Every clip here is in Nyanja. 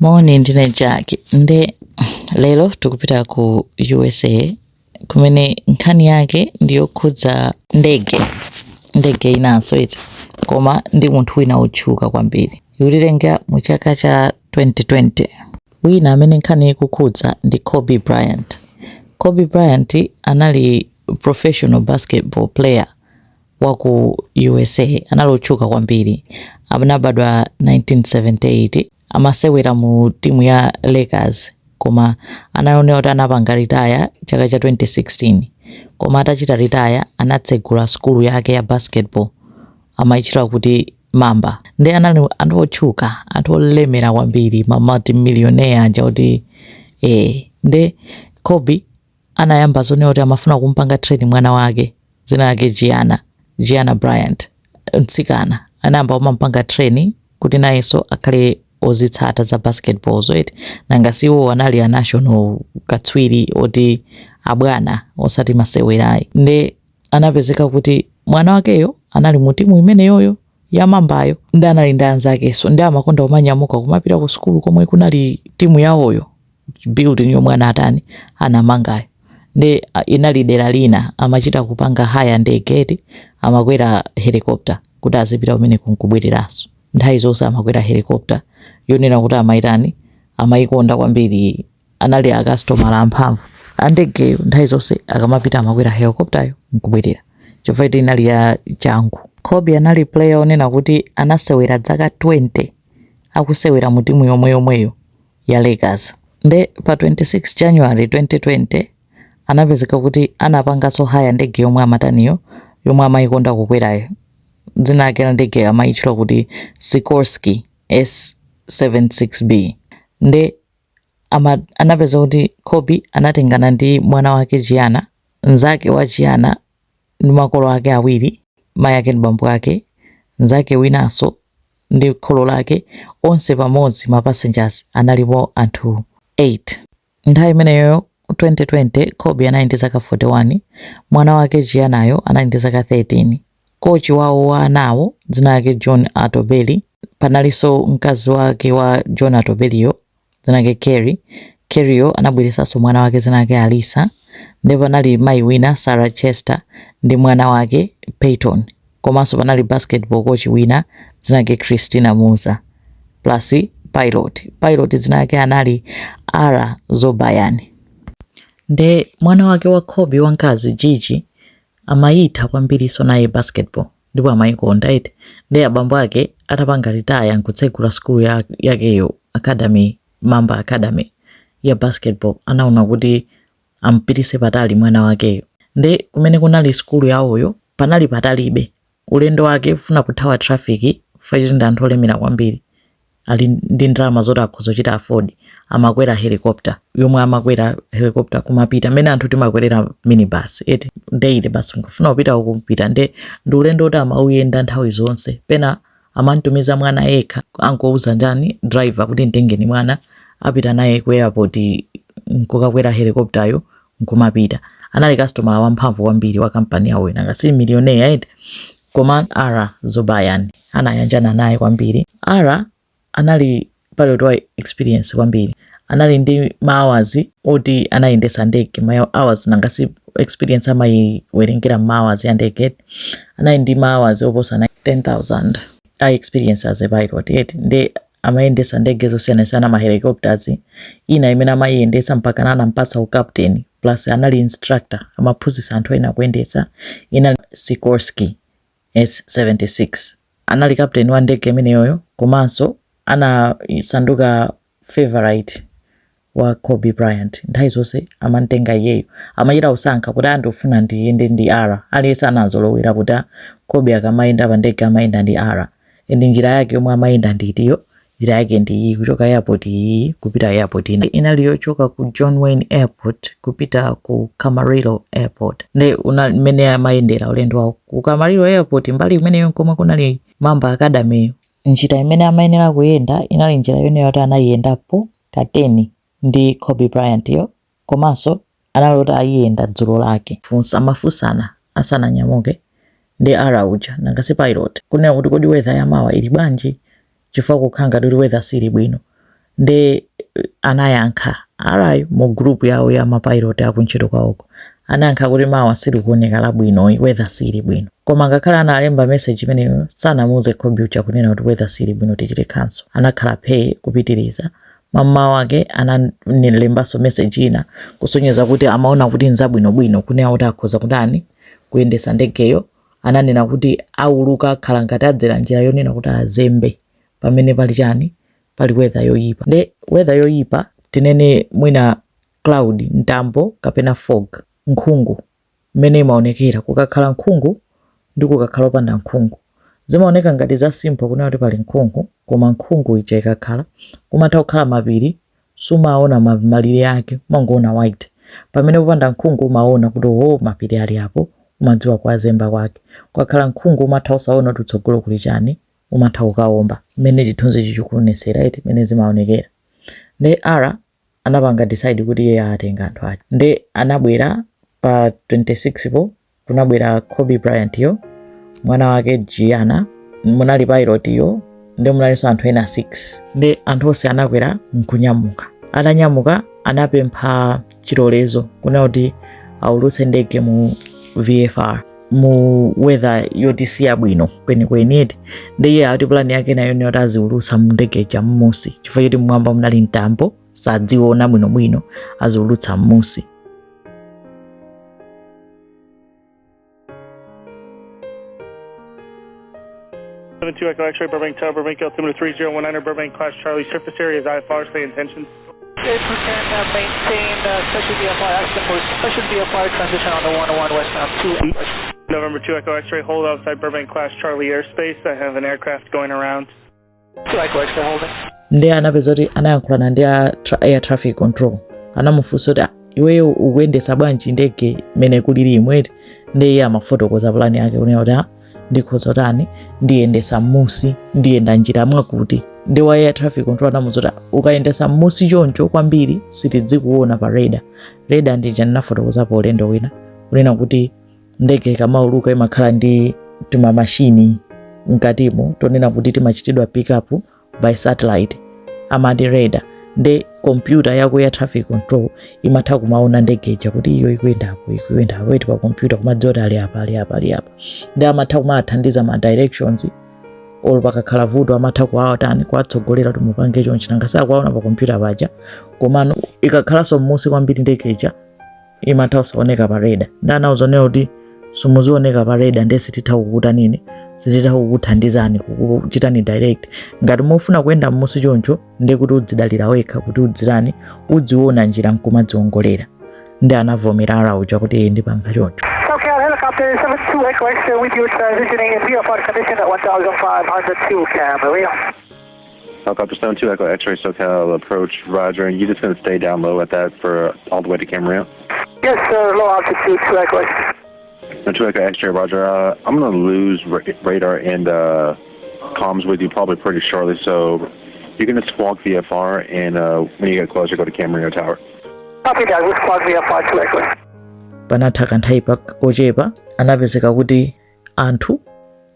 Morning ndine Jack. Nde lero tukupita ku USA kumene nkhani yake ndiyokhudza ndege inanso iti koma ndi munthu wina otchuka kwambiri yutilenga mu chaka cha 2020. Wina amene nkhani ikukhudza ndi Kobe Bryant. Kobe Bryant anali professional basketball player wa ku USA, anali otchuka kwambiri. Anabadwa 1978, amasewera mu timu ya Lakers koma anaonera kuti anapanga retire chaka cha 2016. Koma atachita retire anatsegula skulu yake ya basketball amaichitira kuti Mamba. Ndi anali anthu otchuka, anthu olemera kwambiri, ma multi-millionaire anja kuti nde Kobe anayamba zonena kuti amafuna kumpanga trade mwana wake dzina lake Gianna Bryant, mtsikana. Anayamba kumpanga training kuti nayenso akhale ozitsata za basketball zoiti nanga siwo anali a national katswiri oti abwana osati masewerayi. Nde anapezeka kuti mwana wakeyo anali mu timu imeneyoyo ya Mambayo, ndi anali ndi anzakenso ndi amakonda kumanyamuka kumapita ku skulu komwe kunali timu yawoyo building yomwe anamangayo. Ndi inali dera lina amachita kupanga haya ndege amakwera helicopter kuti azipita kumene kunkubwereranso. Nthawi zonse amakwera helicopter yonena kuti amayikonda kwambiri, anali akastomala amphamvu andegeyo. Nthawi zonse akamapita amakwera helicopter nkubwerera chifukwa inali ya changu. Kobe anali player onena kuti anasewera zaka 20 akusewera mu timu yomweyo ya Lakers. Nde pa 26 January 2020 anapezeka kuti anapanganso haya ndege yomwe amataniyo yomwe amayikonda kukwerayo. Dzina lake la ndege amayitchula kuti Sikorsky S-76B. Nde anapeza kuti Kobe anatengana ndi mwana wake Gianna, nzake wa Gianna ndi makolo ake awiri, mayi ake ndi bambo ake, nzake winanso ndi kholo lake, onse pamodzi ma passengers analipo anthu 8. Nthawi imeneyo 2020 Kobe anali ndi zaka 41, mwana wake Giannayo anali ndi zaka 13. Kochi wawo wa anawo dzina lake John Altobelli, panalinso mkazi wake wa John Altobelliyo dzina lake Kerryyo anabweresanso mwana wake dzina lake Alisa. Ndipo panali mayi wina Sarah Chester ndi mwana wake Peyton. Komanso panali basketball coach wina dzina lake Christina Musa plus pilot dzina lake anali Ara Zobayan. Nde mwana wake wa Kobe wamkazi Gigi amayitha kwambiriso naye basketball ndipo amayikonda iti. Nde abambo ake atapanga retire nkutsegula skulu yakeyo academy, Mamba Academy ya basketball, anaona kuti ampitise patali mwana wakeyo. Nde kumene kunali skulu yawoyo panali patalibe, ulendo wake ufuna kuthawa traffic faizi ndi anthu olemera kwambiri ali ndi ndalama zoti akhozochita afford. Amakwera helicopter yomwe amakwera helicopter kumapita mene anthu timakwerera minibus eti daily basi nkufuna kupita ukupita. Nde ndi ulendo oti amauyenda nthawi zonse, pena amantumiza mwana yekha ankouza ndani driver kuti mtengeni mwana apita naye ku airport nkukakwera helicopteryo nkumapita. Anali customer wamphamvu kwambiri wa kampani yawo nanga si millionaire eti. Koma Ara Zobayan anayanjana naye kwambiri. Ara anali pilot wa experience kwambiri, anali ndi hours oti anayendesa ndege, hours nanga si experience amayiwerengera hours ya ndege. Anali ndi hours oposa 10,000 a experience as a pilot yeti. Nde amayendesa ndege zosiyanasiyana ma helicopters, ina imene amayendesa mpaka anampasa captain plus anali instructor amaphunzitsa anthu ena kuyendesa, ina Sikorsky S-76. Anali captain wa ndege imeneyoyo komanso anasanduka favorite wa Kobe Bryant. Nthawi zonse amantenga iyeyo, amachita kusankha kuti andofuna ndiyende ndi Ara, aliyense anazolowera kuti Kobe akamayenda pa ndege amayenda ndi Ara. Ndi njira yake yomwe amayenda nditiyo, njira yake ndi iyi kuchoka airport iyi kupita airport ina. Inali yochoka ku John Wayne Airport kupita ku Camarillo Airport. Nde mene amayendera ulendo wawo ku Camarillo Airport mbali imeneyo komwe kunali Mamba Academy. Njira imene amayenera kuyenda inali njira yone yoti anayiyendapo kateni ndi Kobe Bryant yo, komanso analota ayiyenda dzulo lake. Amafunsana asananyamuke ndi Ara uja nanga si pilot kunena kuti kodi weather yamawa ili bwanji chifukwa kukhanga kuti weather sili bwino. nde anayankha arayi mu group yawo ya mapilot akuntchito kwawoko anayankha kuti mawa sili kuoneka labwino weather sili bwino koma ngakhale analemba message imeneyo sanamuuze Khobi kunena kuti weather sili bwino tichite cancel anakhala pay kupitiriza mama wake analembaso message ina kusonyeza kuti amaona kuti nzabwinobwino kunena kuti akhoza kudani kuyendesa ndegeyo ananena kuti auluka akhala ngati adzera njira yonena kuti azembe pamene pali chani pali weather yoyipa nde weather yoyipa tinene mwina cloud mtambo kapena fog nkhungu mmene imaonekera kukakhala nkhungu ndi kukakhala opanda nkhungu zimaoneka ngati za simple kunena kuti pali nkhungu koma nkhungu ija ikakhala kumatha kukhala mapiri sumaona malire yake mangoona white pamene popanda nkhungu umaona kuti mapiri ali apo umadziwa kwa zemba kwake kukakhala nkhungu umatha usaona kuti utsogolo kuli chani umatha ukaomba mmene chithunzi chichikuonesera iti mmene zimaonekera nde ara anapanga decide kuti iye atenga anthu ake nde anabwera pa 26 po kunabwera Kobe Bryant yo mwana wake Gianna munali pilot yo nde munalinso anthu ena 6 nde anthu onse anakwera nkunyamuka atanyamuka anapempha chilolezo kunena kuti aulutse ndege mu VFR mu weather yotisiya bwino kwenikweni iti nde iye ati plan yake nayo ni kuti aziulutsa mu ndege ja mmusi chifukwa choti mmwamba munali mtambo sadziona bwinobwino aziulutsa mmusi. 72 Echo X-ray Burbank Tower, Burbank altimeter 3019, Burbank class Charlie, surface area is IFR, stay intentions. 8%, maintain special VFR action, special VFR transition on the 101 westbound 2. November 2 Echo X-ray, hold outside Burbank class Charlie airspace. I have an aircraft going around. 2 Echo X-ray holding. Ndiye anapeza kuti anayankhulana ndi air traffic control anamufunsa kuti iweyo ukuyendesa bwanji ndege mene kuliri imweti ndiye iye amafotokoza plani yake kunena kuti ndikhoza tani ndiyendesa mmusi ndiyenda njira mwakuti ndi wa air traffic control anamuza kuti ukayendesa mmusi choncho kwambiri sitidzikuona pa radar ndija ndinafotokozapo ulendo wina kunena kuti ndege ikamauluka imakhala ndi timamashini mkatimo tonena kuti timachitidwa pick up by satellite amati radar nde computer yako ya traffic control imatha kumaona ndege ija kuti iyo ikuyendapo iti pa computer kumadziwa kuti ali apa ndi amatha kumathandiza ma directions olo pakakhala vuto amatha kuwatani kuwatsogolera kuti mupange chonchi nanga sakuwaona pa computer paja komano ikakhalanso mmusi kwambiri ndege ija imatha kusaoneka pa radar ndi anawuzonera kuti simuzioneka pa radar ndi sititha kukuta nini sititha kukuthandizani kukuchitani direct ngati mufuna kuyenda mmusi choncho ndi kuti udzidalira wekha kuti udzirani udziona njira nkumadziongolera ndi anavomera arauja kuti ndipanga choncho. SoCal helicopter 72 Echo X-ray with you transitioning in VFR condition at 1502 Camarillo. Helicopter 72 Echo X-ray SoCal approach, roger, and you just going to stay down low at that for all the way to Camarillo? Yes sir, low altitude 2 Echo X-ray. 2 Echo X-ray, roger. I'm going to lose radar and comms with you probably pretty shortly, so you can just squawk VFR and when you get closer, go to Camarillo Tower. Copy that, we'll squawk VFR 2 Echo. Panatha kanthawi kochepa anapezeka kuti anthu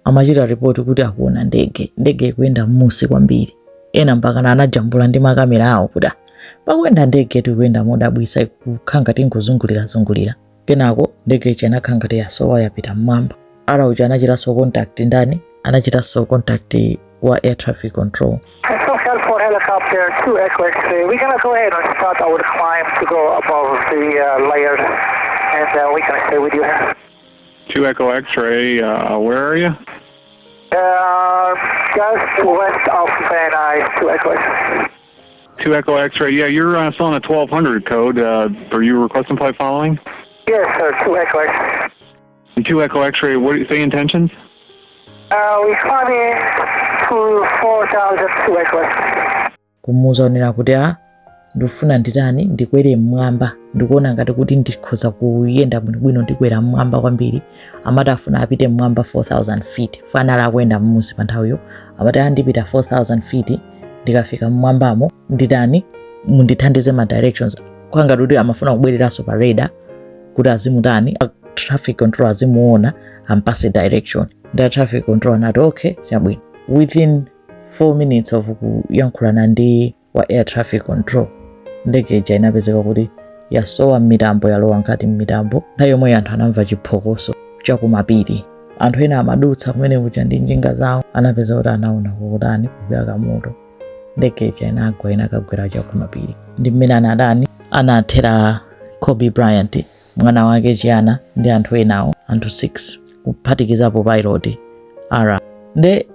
amachita report kuti akuona ndege ikuyenda mmusi kwambiri ena mpaka anajambula ndi makamera awo kuti pakuyenda ndege tikuyenda modabwisa ikukhala ngati nkuzungulira kenako ndege ichi anakhala ngati yasowa yapita mmwamba arauja anachitanso contact ndani anachitanso contact wa air traffic control. SoCal 4 helicopter 2 Echo X-ray, we're going to go ahead and start our climb to go above the layers and we're going to stay with you here. 2 Echo X-ray, where are you? Just west of Van Nuys, 2 Echo X-ray. 2 Echo X-ray, yeah, you're still on a 1200 code. Are you requesting flight following? Yes sir, 2 Echo X-ray. 2 Echo X-ray, what do you say intentions? We're climbing to 4002 Echo X-ray. Kumuza onera kuti ndifuna nditani ndikwere mmwamba ndikuona ngati kuti ndikhoza kuyenda bwino ndikwera mmwamba kwambiri amati afuna apite mmwamba 4000 feet fanala akuyenda mmusi pa nthawiyo amati andipita 4000 feet ndikafika mmwambamo nditani mundithandize ma directions kwanga kuti amafuna kubwereranso pa radar kuti azimutani traffic control azimuona ampase direction ndi traffic control anati okay chabwino within 4 minutes of kuyankhulana ndi wa air traffic control. Ndege ija inapezeka kuti yasowa m'mitambo, yalowa nkati m'mitambo. Nthawi yomwe anthu anamva chiphokoso chakumapiri. Anthu ena amadutsa kumene kuja ndi njinga zawo, anapeza kuti anaona kukutani kuyaka moto. Ndege ija inagwa, inakagwera chakumapiri. Ndi mmene anadani anathera Kobe Bryant, mwana wake Gianna ndi anthu enawo, anthu 6 kuphatikizapo pilot Ara. Nde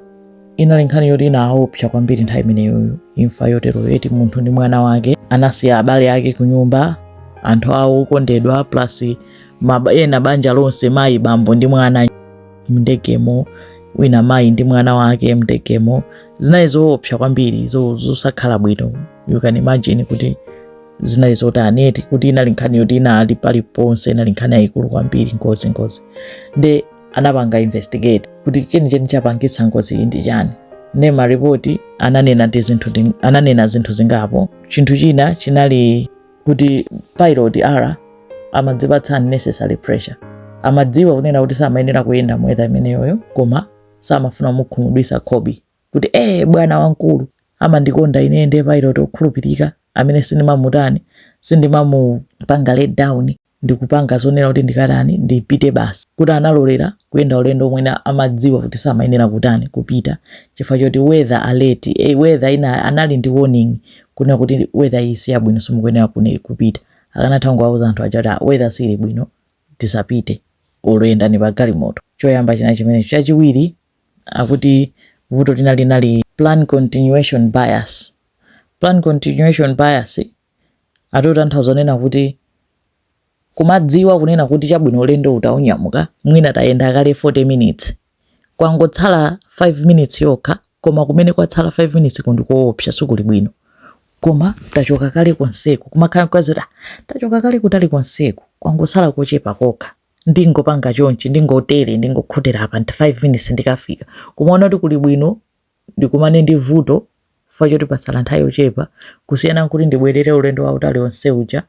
inali nkhani yoti inaopsa kwambiri nthawi imeneyoyo, imfa yotero yoti munthu ndi mwana wake anasiya abale ake ku nyumba, anthu awo okondedwa plus ena banja lonse, mayi, bambo ndi mwana mndegemo, wina mayi ndi mwana wake mndegemo. Zinali zoopsa kwambiri, zosakhala bwino. You can imagine kuti zinali zotaneti, kuti inali nkhani yoti inali paliponse, inali nkhani yayikulu kwambiri, ngozi. Nde anapanga investigate kuti cheni chapangitsa ngozi iyi ndi chani. Ne maripoti ananena zinthu zingapo. Chinthu china chinali kuti pilot Ara amadzipatsa unnecessary pressure. Amadziwa kunena kuti samayenera kuyenda mweza imeneyoyo, koma samafuna mukhumudwitsa Kobe kuti bwana wankulu amandikonda ine ndi pilot okhulupirika amene sindimamutani, sindimamupanga let down, ndikupanga zonena kuti ndikatani ndipite basi. Kuti analolera kuyenda ulendo omwe amadziwa kuti samayenera kutani kupita, chifukwa choti weather alert, weather ina anali ndi warning kuna kuti weather isi yabwino simukuyenera kupita. Akanatha kuwauza anthu aja kuti weather sili bwino tisapite ulenda ni pagalimoto. Choyamba china chimene. Chachiwiri akuti vuto linali plan continuation bias. Plan continuation bias atoti anthu zonena kuti kumadziwa kunena kuti chabwino ulendo utaunyamuka, mwina tayenda kale 40 minutes, kwangotsala 5 minutes yokha, koma kumene kwatsala 5 minutes kundikoopsa sukuli bwino, koma tachoka kale konseku. Kumakhala kwazira tachoka kale kutali konseku, kwangosala kochepa kokha, ndingopanga chonchi, ndingotere, ndingokhotera apa 5 minutes ndikafika. Kumaona kuti kuli bwino ndikumane ndi vuto fa choti pasala nthawi yochepa, kusiyana nkuti ndibwerere ulendo wa utali onse uja,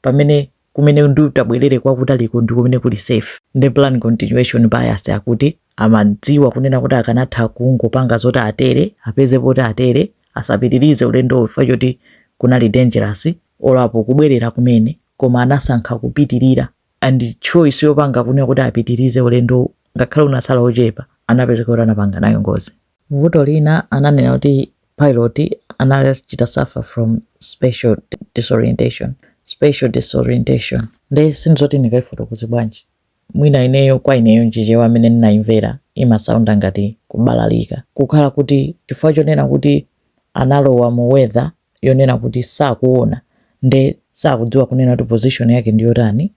pamene kumene nditabwerere kwa kutaliko ndi kumene kuli safe. Ndi plan continuation bias akuti amadziwa kunena kuti akanatha kungopanga zoti atere, apeze poti atere, asapitirize ulendo fa choti kunali dangerous, olapo kubwerera kumene, koma anasankha kupitirira. And choice yopanga kunena kuti apitirize ulendo ngakhale unatsala ochepa, anapezeka kuti anapanga nayo ngozi. Vuto lina ananena kuti pilot anachita suffer from spatial disorientation. Nde sinzoti ndikaifotokoze bwanji. Mwina ineyo kwa ineyo njijewa amene ndinaimvera imasounda ngati kubalalika. Kukhala kuti chifukwa chonena kuti analowa mu weather yonena kuti sakuona, nde sakudziwa kunena kuti position yake ndiyo tani,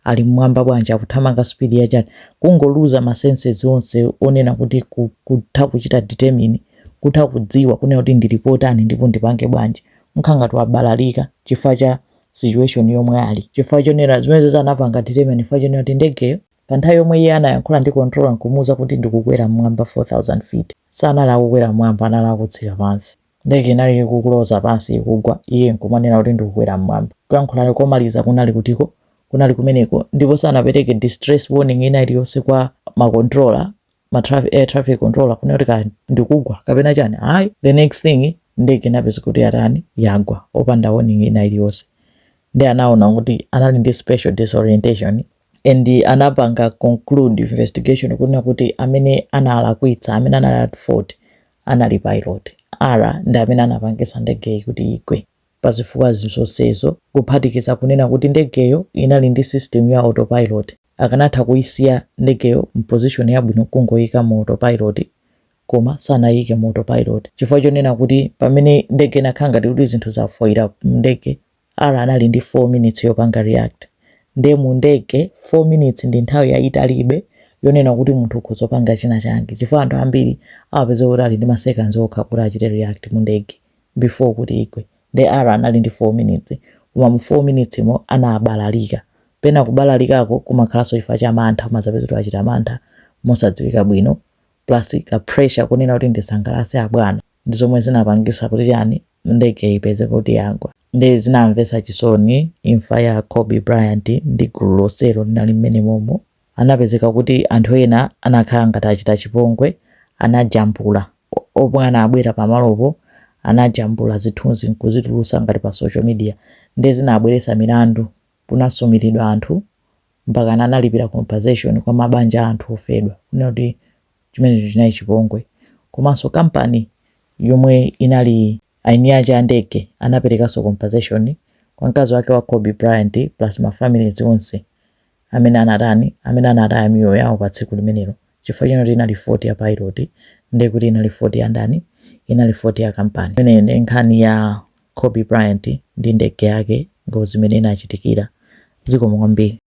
ali mwamba bwanji, akuthamanga speed ya chani, kungoluza ma senses onse onena kuti kutha kuchita determine, kutha kudziwa kunena kuti ndilipotani ndipo ndipange bwanji. Nkhanga twabalalika chifukwa cha situation yomwe ali. Chifukwa chonena zimene zanapanga determine chifukwa chonena kuti ndegeyo pa nthawi yomwe iye anayankhula ndi controller nkumuza kuti ndikukwera mwamba 4000 feet, sanala kukwera mwamba, anala kutsika pansi. Ndege inali kukuloza pansi ikugwa, iye nkumanena kuti ndikukwera mwamba. Kuyankhula komaliza kunali kutiko, kunali kumeneko, ndipo sanapereke distress warning ina iliyonse kwa makontrola, air traffic controller kunena kuti ndikugwa kapena chani. Hayi, the next thing ndege inapeza kuti atani yagwa opanda warning ina iliyonse. Ndi anaona kuti anali ndi spatial disorientation, and anapanga conclude investigation kunena kuti amene analakwitsa, amene anali at fault anali pilot Ara, ndi amene anapangisa ndegeyi kuti igwe pazifukwa zonsezo, kuphatikiza kunena kuti ndegeyo inali ndi system ya autopilot. Akanatha kuisiya ndegeyo mposition yabwino kungoyika mu autopilot, koma sanayike mu autopilot. Chifukwa chonena kuti pamene ndege inakhanga kuti zinthu zafoira ndege, Ara anali ndi 4 minutes yopanga react. Nde mu ndege 4 minutes ndi nthawi yaitalibe yonena kuti munthu ukuzopanga china change. Chifukwa anthu ambiri apeza kuti ali ndi maseconds okha kuti achite react mu ndege before kuti igwe. Nde Ara anali ndi 4 minutes, koma mu 4 minutes mo anabalalika. Pena kubalalikako kumakhalaso chifukwa cha mantha, mazapeza kuti achita mantha mosadziwika bwino, plus ka pressure kunena kuti ndisangalase abwana, ndi zomwe zinapangisa kuti chani ndege ipeze kuti yagwa. Ndi zinamvetsa chisoni imfa ya Kobe Bryant ndi gulu lonselo linali mmene momo. Anapezeka kuti anthu ena anakhala ngati achita chipongwe, anajambula. Omwe anabwera pamalopo anajambula zithunzi nkuzitulusa ngati pa social media ndi zinabweretsa milandu kunasumiridwa anthu mpaka analipira compensation kwa mabanja anthu ofedwa kuti chimene chinali chipongwe. Komanso kampani yomwe inali aini aja a ndege anaperekanso compensation kwa mkazi wake wa Kobe Bryant plus mafamilies onse amene anataya miyoyo yawo pa tsiku limenelo chifukwa chino inali 40 ya pilot ndi kuti inali 40 ya ndani, inali 40 ya kampani. Imene ndi nkhani ya Kobe Bryant ndi ndege yake ngozi imene inachitikira. Zikomo kwambiri.